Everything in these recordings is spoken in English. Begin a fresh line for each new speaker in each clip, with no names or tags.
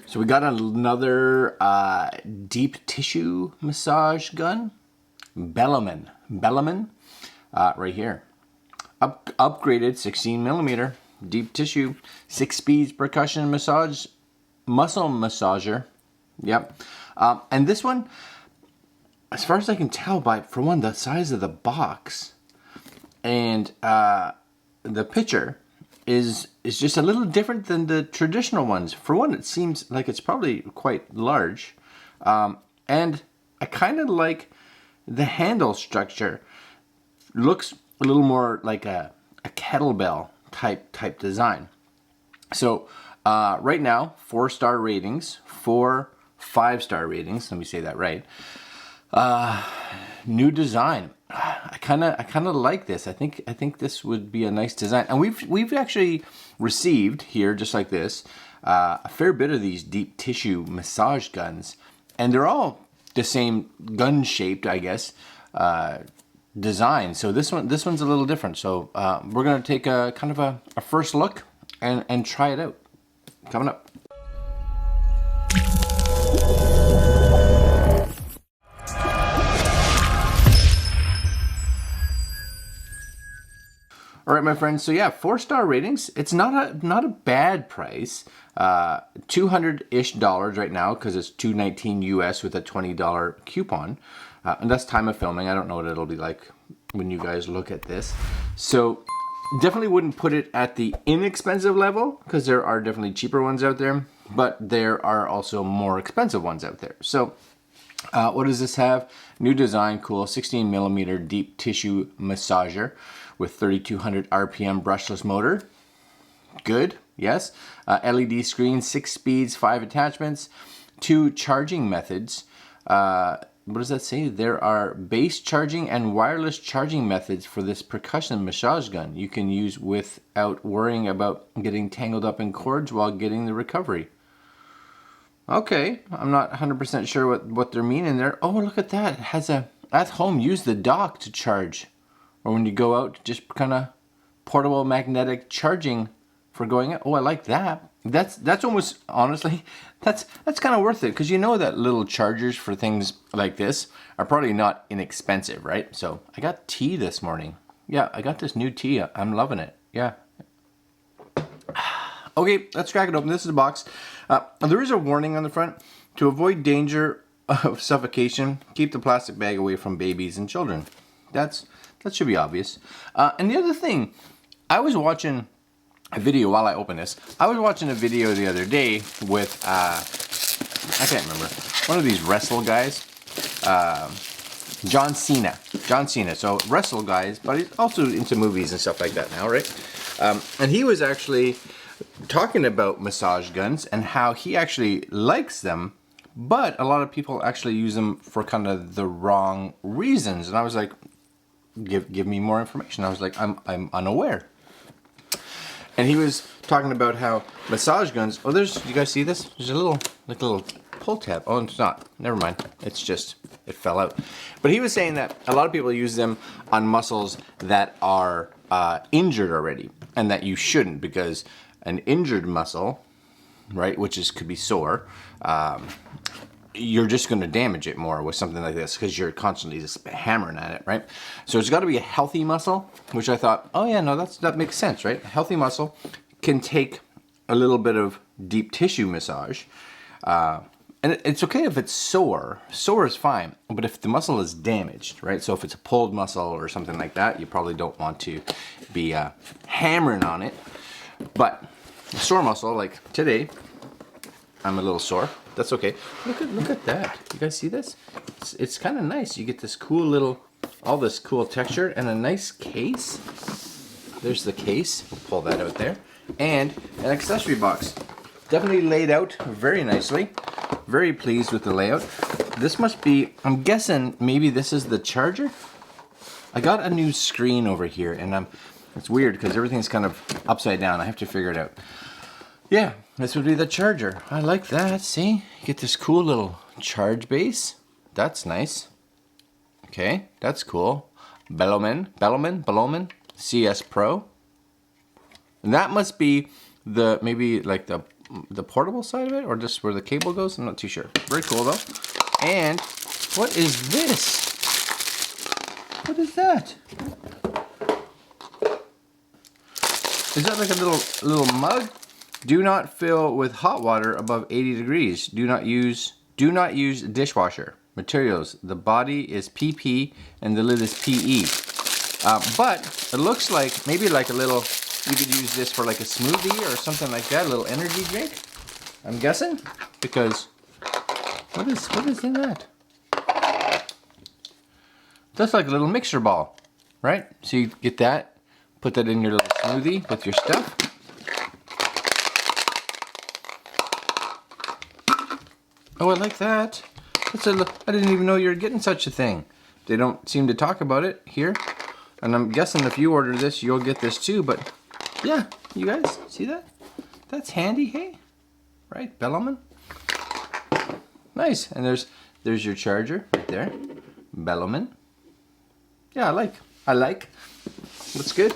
So we got another deep tissue massage gun, Beloman, right here. Upgraded 16 millimeter deep tissue, 6 speeds percussion massage, muscle massager. Yep. And this one, as far as I can tell by, for one, the size of the box and the picture is just a little different than the traditional ones. For one, it seems like it's probably quite large. And I kind of like the handle structure. Looks a little more like a kettlebell type design. So right now, 4-star ratings, 4 5-star ratings. Let me say that right. New design. I kind of like this. I think this would be a nice design. And we've actually received here, just like this, a fair bit of these deep tissue massage guns, and they're all the same gun shaped, I guess, design. So this one's a little different. So we're gonna take a kind of a first look and try it out. Coming up. All right, my friends. So yeah, 4-star ratings. It's not a bad price. $200-ish right now because it's $219 US with a $20 coupon, and that's time of filming. I don't know what it'll be like when you guys look at this. So definitely wouldn't put it at the inexpensive level because there are definitely cheaper ones out there, but there are also more expensive ones out there. So what does this have? New design, cool, 16 millimeter deep tissue massager with 3200 RPM brushless motor. Good, yes. LED screen, 6 speeds, 5 attachments, 2 charging methods. What does that say? There are base charging and wireless charging methods for this percussion massage gun you can use without worrying about getting tangled up in cords while getting the recovery. Okay, I'm not 100% sure what they're meaning there. Oh, look at that. It has a, at home, use the dock to charge. Or when you go out, just kind of portable magnetic charging for going out. Oh, I like that. That's almost, honestly, that's kind of worth it, because you know that little chargers for things like this are probably not inexpensive, right? So I got tea this morning. Yeah, I got this new tea. I'm loving it. Yeah. Okay, let's crack it open. This is the box. There is a warning on the front. To avoid danger of suffocation, keep the plastic bag away from babies and children. That should be obvious. And the other thing, I was watching a video while I open this. I was watching a video the other day with, I can't remember, one of these wrestle guys, John Cena. So wrestle guys, but he's also into movies and stuff like that now, right? And he was actually talking about massage guns and how he actually likes them, but a lot of people actually use them for kind of the wrong reasons. And I was like, give me more information. I was like, I'm unaware. And he was talking about how massage guns, oh, you guys see this? There's a little pull tab. Oh, it's not. Never mind. It's just, it fell out. But he was saying that a lot of people use them on muscles that are injured already, and that you shouldn't, because an injured muscle, right, which could be sore, you're just going to damage it more with something like this because you're constantly just hammering at it, right? So it's got to be a healthy muscle, which I thought, oh yeah, no, that makes sense, right? A healthy muscle can take a little bit of deep tissue massage, and it's okay if it's sore. Sore is fine, but if the muscle is damaged, right? So if it's a pulled muscle or something like that, you probably don't want to be hammering on it. But a sore muscle, like today, I'm a little sore. That's okay. Look at that. You guys see this? It's kind of nice. You get this cool little, all this cool texture and a nice case. There's the case. We'll pull that out there. And an accessory box. Definitely laid out very nicely. Very pleased with the layout. This must be, I'm guessing maybe this is the charger. I got a new screen over here, and it's weird because everything's kind of upside down. I have to figure it out. Yeah, this would be the charger. I like that. See? You get this cool little charge base. That's nice. Okay, that's cool. Beloman CS Pro. And that must be maybe like the the portable side of it, or just where the cable goes. I'm not too sure. Very cool though. And what is this? What is that? Is that like a little mug? Do not fill with hot water above 80 degrees. Do not use dishwasher. Materials. The body is PP and the lid is PE. But it looks like maybe like a little, you could use this for like a smoothie or something like that, a little energy drink, I'm guessing, because what is in that? That's like a little mixer ball, right? So you get that, put that in your little smoothie with your stuff. Oh, I like that. I didn't even know you were getting such a thing. They don't seem to talk about it here. And I'm guessing if you order this, you'll get this too. But yeah, you guys see that? That's handy, hey? Right, Beloman? Nice. And there's your charger right there. Beloman. Yeah, I like. Looks good.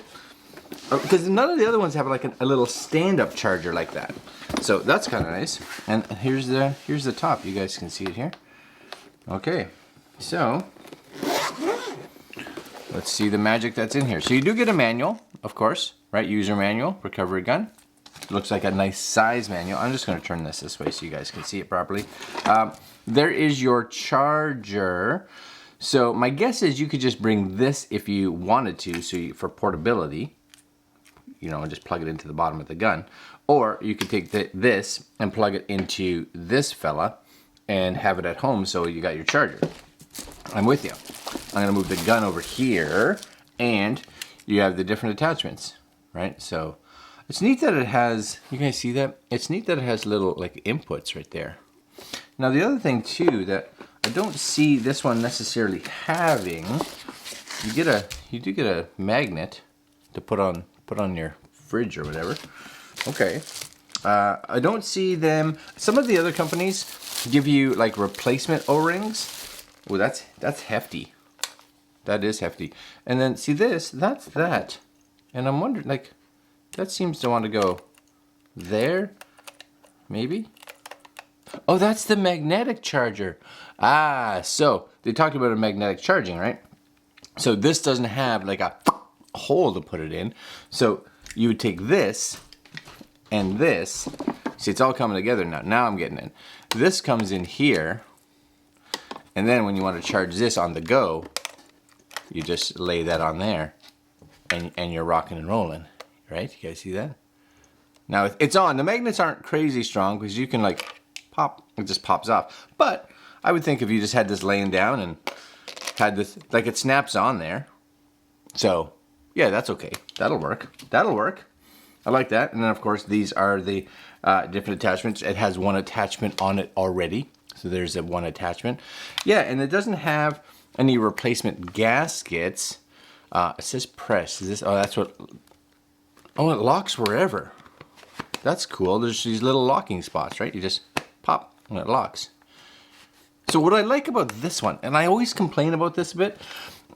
Because none of the other ones have like a little stand-up charger like that. So that's kind of nice. And here's the top. You guys can see it here. Okay, so let's see the magic that's in here. So you do get a manual, of course, right? User manual, recovery gun. Looks like a nice size manual. I'm just going to turn this way so you guys can see it properly. There is your charger. So my guess is you could just bring this if you wanted to, for portability, you know, and just plug it into the bottom of the gun. Or you could take this and plug it into this fella and have it at home so you got your charger. I'm with you. I'm gonna move the gun over here and you have the different attachments, right? So it's neat that it has, you guys see that? It's neat that it has little like inputs right there. Now the other thing too that I don't see this one necessarily having, you do get a magnet to put on your fridge or whatever. Okay. I don't see them. Some of the other companies give you like replacement O-rings. Oh, that's hefty. That is hefty. And then see this, that's that. And I'm wondering, like, that seems to want to go there, maybe? Oh, that's the magnetic charger. Ah, so they talked about a magnetic charging, right? So this doesn't have like a hole to put it in. So you would take this and this. See, it's all coming together now. Now I'm getting it. This comes in here. And then when you want to charge this on the go, you just lay that on there and you're rocking and rolling, right? You guys see that? Now it's on. The magnets aren't crazy strong because you can like pop, it just pops off. But I would think if you just had this laying down and had this, like it snaps on there. So yeah, that's okay. That'll work. That'll work. I like that. And then of course these are the different attachments. It has one attachment on it already. So there's a one attachment. Yeah, and it doesn't have any replacement gaskets. It says press. Is this, oh, that's what, oh, it locks wherever. That's cool. There's these little locking spots, right? You just pop and it locks. So what I like about this one, and I always complain about this a bit,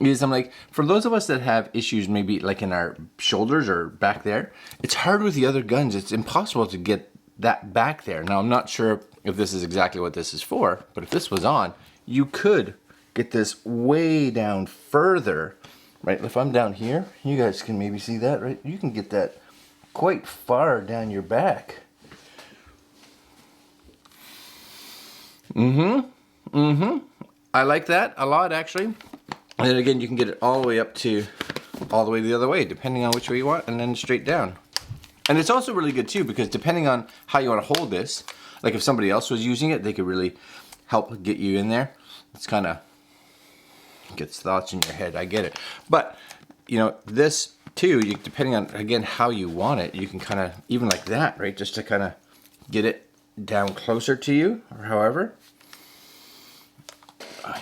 is I'm like, for those of us that have issues maybe like in our shoulders or back there, it's hard with the other guns. It's impossible to get that back there. Now, I'm not sure if this is exactly what this is for, but if this was on, you could get this way down further, right? If I'm down here, you guys can maybe see that, right? You can get that quite far down your back. I like that a lot, actually. And then again, you can get it all the way up to, all the way the other way, depending on which way you want, and then straight down. And it's also really good too, because depending on how you want to hold this, like if somebody else was using it, they could really help get you in there. It's kind of gets thoughts in your head, I get it. But, you know, this too, depending on, again, how you want it, you can kind of, even like that, right? Just to kind of get it down closer to you, or however.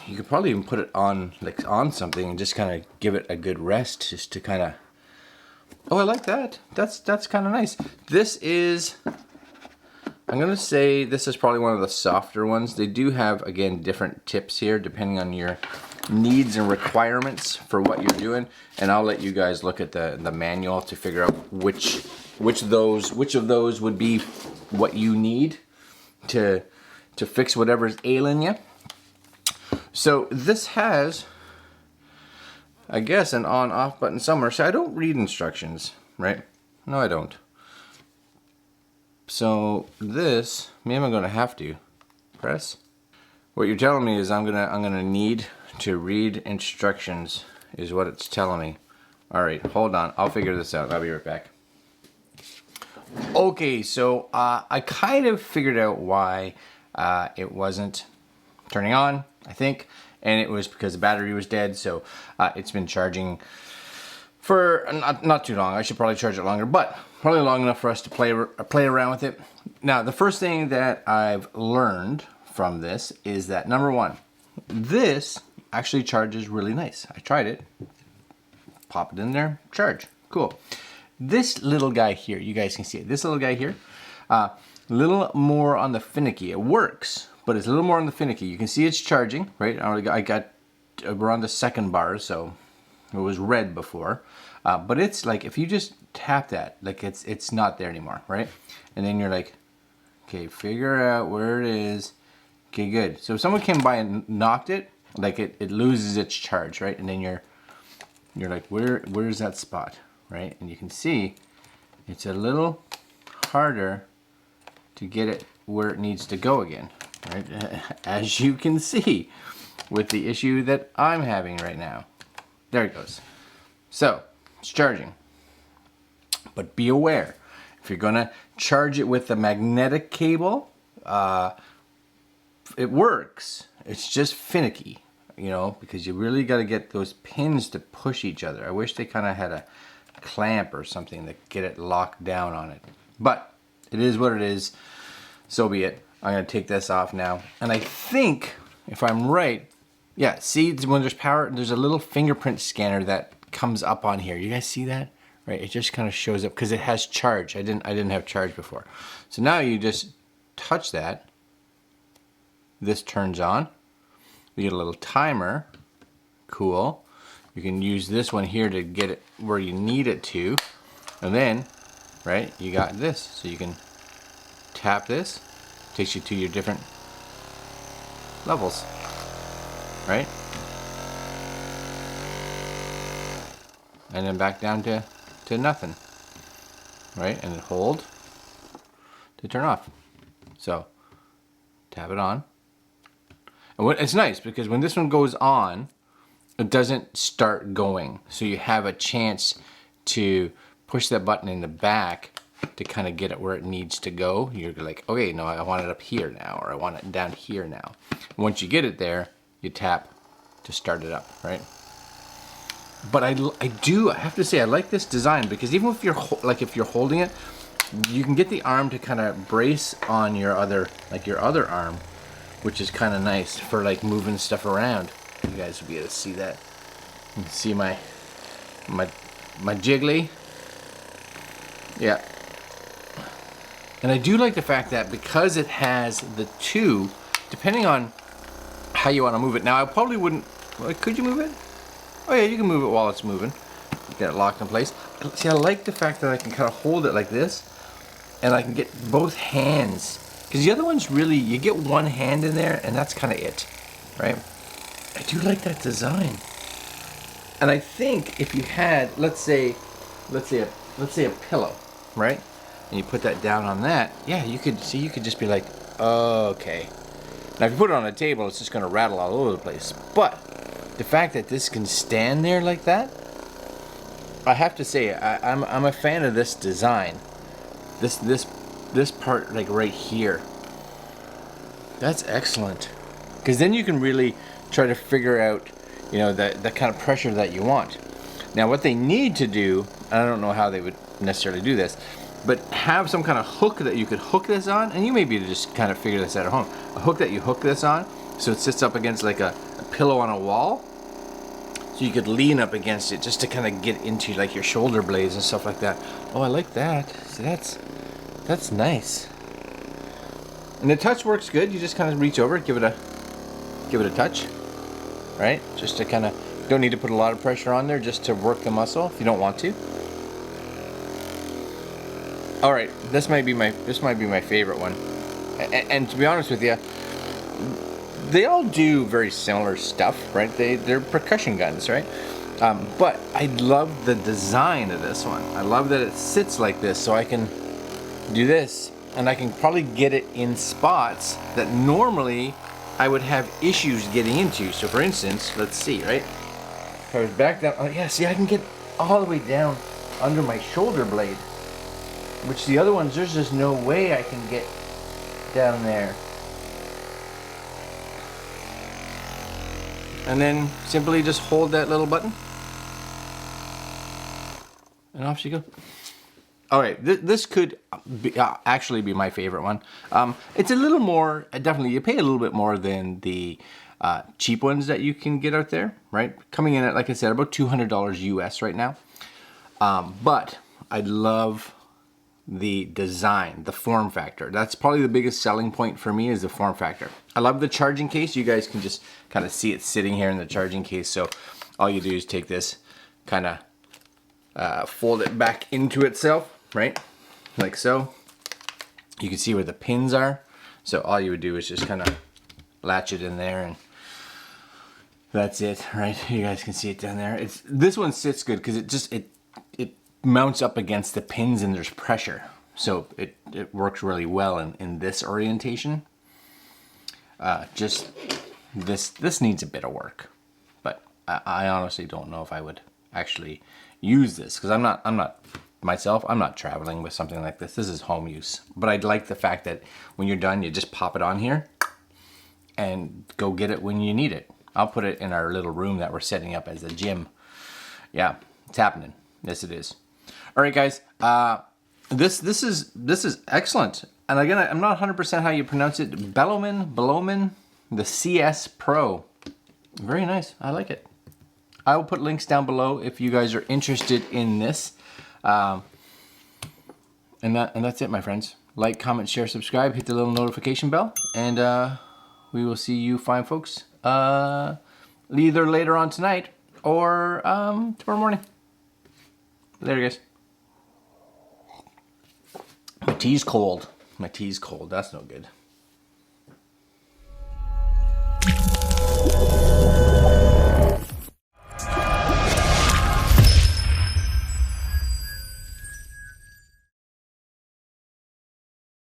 You could probably even put it on, like on something and just kind of give it a good rest, just to kind of, oh, I like that. That's kind of nice. This is, I'm gonna say this is probably one of the softer ones. They do have, again, different tips here depending on your needs and requirements for what you're doing. And I'll let you guys look at the manual to figure out which of those would be what you need to fix whatever's ailing you. So this has, I guess, an on-off button somewhere. So I don't read instructions, right? No, I don't. So this, maybe I'm gonna have to press. What you're telling me is I'm gonna need to read instructions, is what it's telling me. All right, hold on. I'll figure this out. I'll be right back. Okay, so I kind of figured out why it wasn't turning on, I think, and it was because the battery was dead. So it's been charging for not too long. I should probably charge it longer, but probably long enough for us to play around with it. Now, the first thing that I've learned from this is that, number one, this actually charges really nice. I tried it. Pop it in there, charge. Cool. This little guy here, you guys can see it. This little guy here, little more on the finicky. It works, but it's a little more on the finicky. You can see it's charging, right? We're on the second bar, so it was red before. But it's like, if you just tap that, like it's not there anymore, right? And then you're like, okay, figure out where it is. Okay, good. So if someone came by and knocked it, like it loses its charge, right? And then you're like, where's that spot, right? And you can see it's a little harder to get it where it needs to go again, right? As you can see with the issue that I'm having right now. There it goes. So it's charging, but be aware, if you're gonna charge it with the magnetic cable, it works. It's just finicky, you know, because you really got to get those pins to push each other. I wish they kind of had a clamp or something to get it locked down on it. But it is what it is. So be it. I'm going to take this off now. And I think, if I'm right, yeah, see, when there's power, there's a little fingerprint scanner that comes up on here. You guys see that? Right? It just kind of shows up because it has charge. I didn't have charge before. So now you just touch that. This turns on. You get a little timer. Cool. You can use this one here to get it where you need it to. And then, right, you got this. So you can tap this. Takes you to your different levels. Right? And then back down to nothing. Right? And then hold to turn off. So, tap it on. And it's nice because when this one goes on, it doesn't start going. So you have a chance to push that button in the back to kind of get it where it needs to go. You're like, okay, no, I want it up here now, or I want it down here now. Once you get it there, you tap to start it up, right? But I have to say, I like this design because even if you're holding it, you can get the arm to kind of brace on your other arm, which is kind of nice for like moving stuff around. You guys will be able to see that. You can see my jiggly. Yeah. And I do like the fact that because it has the two, depending on how you want to move it. Now I probably wouldn't, well, could you move it? Oh yeah, you can move it while it's moving. Get it locked in place. See, I like the fact that I can kind of hold it like this, and I can get both hands. Because the other one's really, you get one hand in there, and that's kind of it, right? I do like that design. And I think if you had, let's say a pillow, right? And you put that down on that, yeah, you could just be like, oh, okay. Now if you put it on a table, it's just going to rattle all over the place. But the fact that this can stand there like that, I have to say, I'm a fan of this design. This part, like right here, that's excellent. Because then you can really try to figure out, you know, the kind of pressure that you want. Now what they need to do, I don't know how they would necessarily do this, but have some kind of hook that you could hook this on, and you may be able to just kind of figure this out at home. A hook that you hook this on, so it sits up against like a pillow on a wall, so you could lean up against it just to kind of get into like your shoulder blades and stuff like that. Oh, I like that. See, that's nice. And the touch works good. You just kind of reach over, give it a touch, right? Just to kind of, don't need to put a lot of pressure on there, just to work the muscle if you don't want to. All right, this might be my favorite one. And to be honest with you, they all do very similar stuff, right? They're percussion guns, right? But I love the design of this one. I love that it sits like this, so I can do this, and I can probably get it in spots that normally I would have issues getting into. So for instance, let's see, right? If I was back down, oh yeah, see, I can get all the way down under my shoulder blade, which the other ones, there's just no way I can get down there. And then simply just hold that little button, and off she goes. All right, this could actually be my favorite one. It's a little more, definitely, you pay a little bit more than the cheap ones that you can get out there, right? Coming in at, like I said, about $200 US right now. But I love the design, the form factor. That's probably the biggest selling point for me, is the form factor. I love the charging case. You guys can just kind of see it sitting here in the charging case. So all you do is take this, kind of fold it back into itself, right? Like so. You can see where the pins are. So all you would do is just kind of latch it in there, and that's it, right? You guys can see it down there. This one sits good because it mounts up against the pins and there's pressure. So it works really well in this orientation. Just this needs a bit of work, but I honestly don't know if I would actually use this, because I'm not traveling with something like this. This is home use. But I'd like the fact that when you're done, you just pop it on here and go get it when you need it. I'll put it in our little room that we're setting up as a gym. Yeah, it's happening. Yes, it is. All right, guys. This is excellent. And again, I'm not 100% how you pronounce it. Beloman, the CS Pro. Very nice. I like it. I will put links down below if you guys are interested in this. And that's it, my friends. Like, comment, share, subscribe, hit the little notification bell, and we will see you fine folks either later on tonight or tomorrow morning. Later, guys. My tea's cold. That's no good.